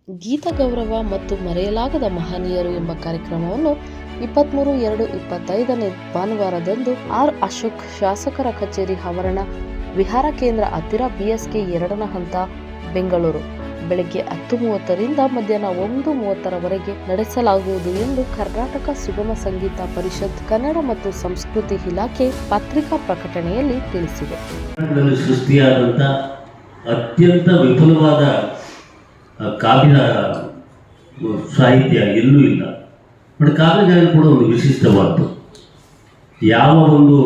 ಗೀತ ಗೌರವ ಮತ್ತು ಮರೆಯಲಾಗದ ಮಹನೀಯರು ಎಂಬ ಕಾರ್ಯಕ್ರಮವನ್ನು 23/2/25 ಭಾನುವಾರದಂದು ಆರ್. ಅಶೋಕ್ ಶಾಸಕರ ಕಚೇರಿ ಆವರಣ, ವಿಹಾರ ಕೇಂದ್ರ ಹತ್ತಿರ, BSK 2ನೇ ಹಂತ, ಬೆಂಗಳೂರು ಬೆಳಗ್ಗೆ 10:30 ರಿಂದ ಮಧ್ಯಾಹ್ನ 1:30 ನಡೆಸಲಾಗುವುದು ಎಂದು ಕರ್ನಾಟಕ ಸುಗಮ ಸಂಗೀತ ಪರಿಷತ್, ಕನ್ನಡ ಮತ್ತು ಸಂಸ್ಕೃತಿ ಇಲಾಖೆ ಪತ್ರಿಕಾ ಪ್ರಕಟಣೆಯಲ್ಲಿ ತಿಳಿಸಿದೆ. ಸೃಷ್ಟಿಯಾದಂಥ ಅತ್ಯಂತ ವಿಪುಲವಾದ ಕಾವ್ಯ ಸಾಹಿತ್ಯ ಎಲ್ಲೂ ಇಲ್ಲ. ಬಟ್ ಕಾವ್ಯಗಾಯನ ಕೂಡ ಒಂದು ವಿಶಿಷ್ಟವಾದ್ದು. ಯಾವ ಒಂದು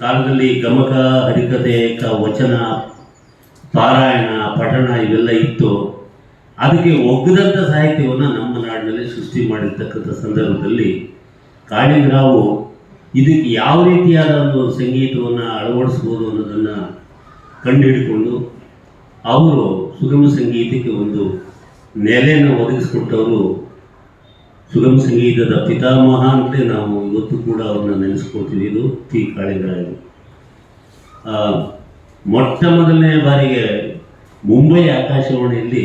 ಕಾಲದಲ್ಲಿ ಗಮಕ, ಹರಿಕತೆ, ವಚನ, ಪಾರಾಯಣ, ಪಠಣ ಇವೆಲ್ಲ ಇತ್ತು, ಅದಕ್ಕೆ ಒಗ್ಗದಂಥ ಸಾಹಿತ್ಯವನ್ನು ನಮ್ಮ ನಾಡಿನಲ್ಲಿ ಸೃಷ್ಟಿ ಮಾಡಿರ್ತಕ್ಕಂಥ ಸಂದರ್ಭದಲ್ಲಿ ಕಾಳಿಂಗರಾವು ಇದಕ್ಕೆ ಯಾವ ರೀತಿಯಾದ ಒಂದು ಸಂಗೀತವನ್ನು ಅಳವಡಿಸ್ಬೋದು ಅನ್ನೋದನ್ನು ಕಂಡುಹಿಡಿಕೊಂಡು ಅವರು ಸುಗಮ ಸಂಗೀತಕ್ಕೆ ಒಂದು ನೆಲೆಯನ್ನು ಒದಗಿಸ್ಕೊಟ್ಟವರು. ಸುಗಮ ಸಂಗೀತದ ಪಿತಾಮಹ ಅಂತಲೇ ನಾವು ಇವತ್ತು ಕೂಡ ಅವ್ರನ್ನ ನೆನೆಸ್ಕೊಳ್ತೀವಿ. ಇದು ಟಿ. ಕಾಳಿಂಗರಾಯರು. ಮೊಟ್ಟ ಮೊದಲನೇ ಬಾರಿಗೆ ಮುಂಬೈ ಆಕಾಶವಾಣಿಯಲ್ಲಿ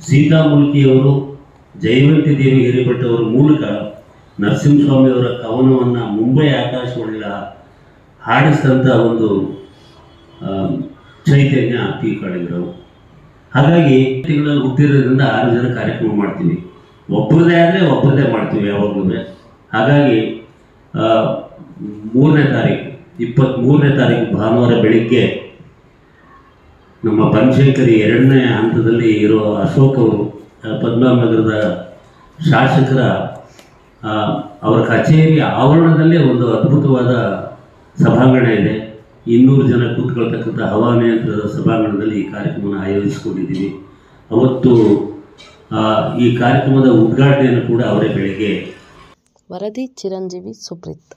ಸೀತಾಮೂಲ್ಕಿಯವರು, ಜಯವಂತಿ ದೇವಿ ಹಿರೇಭಟ್ ಅವರ ಮೂಲಕ ನರಸಿಂಹಸ್ವಾಮಿಯವರ ಕವನವನ್ನು ಮುಂಬೈ ಆಕಾಶವಾಣಿಯ ಹಾಡಿಸಿದಂಥ ಒಂದು ಚೈತನ್ಯ ಟಿ. ಕಾಳಿಂಗರಾವ್. ಹಾಗಾಗಿ ತಿಂಗಳಲ್ಲಿ ಹುಟ್ಟಿರೋದ್ರಿಂದ 6 ಜನ ಕಾರ್ಯಕ್ರಮ ಮಾಡ್ತೀವಿ. ಒಬ್ಬರದೇ ಆದರೆ ಒಬ್ಬರದೇ ಮಾಡ್ತೀವಿ ಯಾವಾಗಲೂ. ಹಾಗಾಗಿ 23ನೇ ತಾರೀಕು ಭಾನುವಾರ ಬೆಳಿಗ್ಗೆ ನಮ್ಮ ಬನಶಂಕರಿ 2ನೇ ಹಂತದಲ್ಲಿ ಇರೋ ಅಶೋಕ್ ಅವರು, ಪದ್ಮನಾಭನಗರದ ಶಾಸಕರ ಅವರ ಕಚೇರಿ ಆವರಣದಲ್ಲೇ ಒಂದು ಅದ್ಭುತವಾದ ಸಭಾಂಗಣ ಇದೆ. 200 ಜನ ಕೂತ್ಕೊಳ್ತಕ್ಕಂಥ ಹವಾನಿಯಂತ್ರದ ಸಭಾಂಗಣದಲ್ಲಿ ಈ ಕಾರ್ಯಕ್ರಮವನ್ನು ಆಯೋಜಿಸಿಕೊಂಡಿದ್ದೀವಿ. ಅವತ್ತು ಈ ಕಾರ್ಯಕ್ರಮದ ಉದ್ಘಾಟನೆಯನ್ನು ಕೂಡ ಅವರೇ ಬೆಳಗ್ಗೆ. ವರದಿ ಚಿರಂಜೀವಿ ಸುಪ್ರೀತ್.